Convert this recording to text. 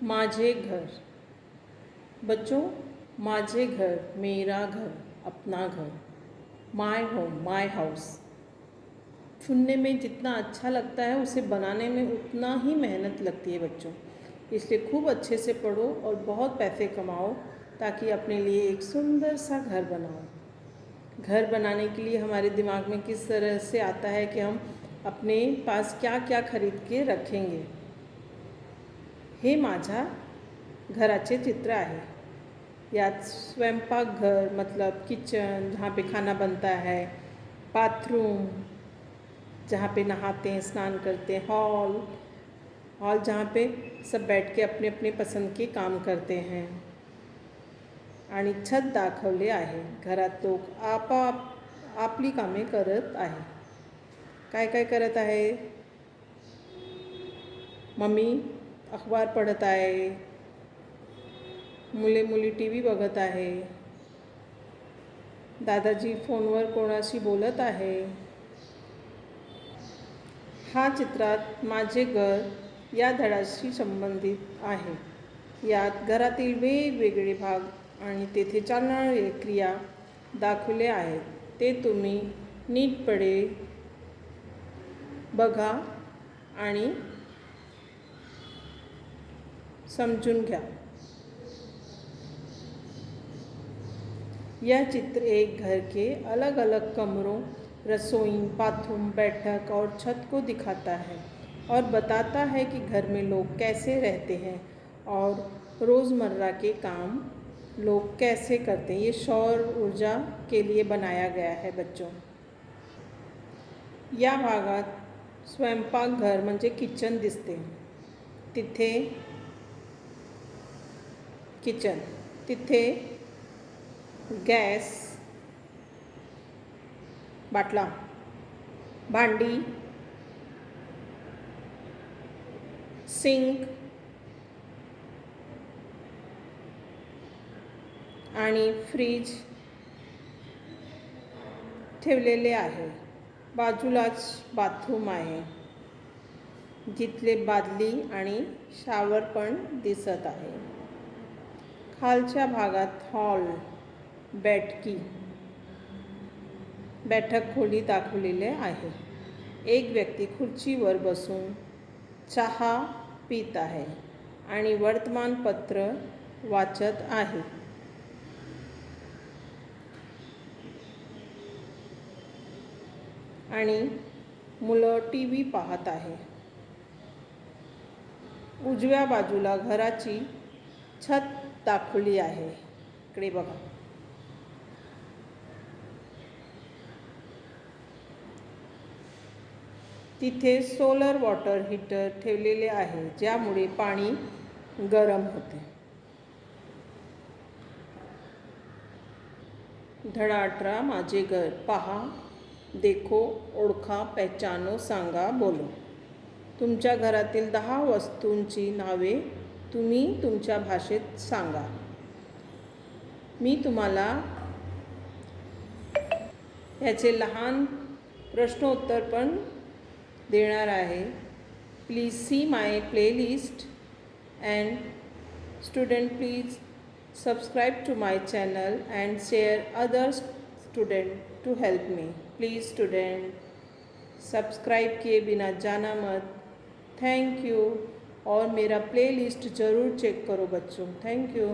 माझे घर। बच्चों, माझे घर, मेरा घर, अपना घर, माय होम, माय हाउस। सुनने में जितना अच्छा लगता है उसे बनाने में उतना ही मेहनत लगती है बच्चों। इसलिए खूब अच्छे से पढ़ो और बहुत पैसे कमाओ ताकि अपने लिए एक सुंदर सा घर बनाओ। घर बनाने के लिए हमारे दिमाग में किस तरह से आता है कि हम अपने पास क्या क्या खरीद के रखेंगे। हे माझ्या घराचे चित्र आहे। यात स्वयंपाकघर मतलब किचन जहाँ पे खाना बनता है, बाथरूम जहाँ पे नहाते हैं, स्नान करते हैं, हॉल जहाँ पे सब बैठ के अपने अपने पसंद के काम करते हैं, आणि छत दाखवले आहे। घरात लोक आपली कामे करत आहे। काय काय करत आहे? मम्मी अखबार पढ़त आहे, मुली टी व्ही बघत आहे, दादाजी फोनवर कोणाशी बोलत आहे। हा चित्रात माझे घर या धड्याशी संबंधित आहे। यात घरातील वेगवेगळे भाग आणि तेथे चालणारे क्रिया दाखवले आहेत। ते तुम्ही नीटपणे बघा आणि समजून घ्या। यह चित्र एक घर के अलग अलग कमरों, रसोई, बाथरूम, बैठक और छत को दिखाता है और बताता है कि घर में लोग कैसे रहते हैं और रोज़मर्रा के काम लोग कैसे करते हैं। ये सौर ऊर्जा के लिए बनाया गया है बच्चों। या भागात स्वयंपाकघर म्हणजे किचन दिसते। तिथे किचन, तिथे गॅस, बाटला, भांडी, सिंक आणि फ्रीज ठेवलेले आहे। बाजूलाच बाथरूम आहे जिथले बादली आणि शावर पण दिसत आहे। खालच्या भागात हॉल, बैठक खोली दाखवलेले आहे। एक व्यक्ती खुर्चीवर बसून चहा पीत आहे आणि वर्तमानपत्र वाचत आहे। आणि मुलं टी व्ही पाहत आहे। उजव्या बाजूला घराची छत दाखवली आहे। इकडे बघा। तिथे सोलर वॉटर हीटर ठेवलेले आहे ज्यामुळे पाणी गरम होते। धडा 18 माझे घर पहा, देखो, ओळखा, पहचानो, सांगा, बोलो। तुमच्या घरातील 10 वस्तूंची नावे तुम्ही तुमच्या भाषेत सांगा। मी तुम्हाला याचे लहान प्रश्नोत्तर पण देणार आहे। Please see my playlist and student please subscribe to my channel and share other student to help me। please student subscribe किए बिना जाना मत। Thank you. और मेरा प्लेलिस्ट ज़रूर चेक करो बच्चों। Thank you.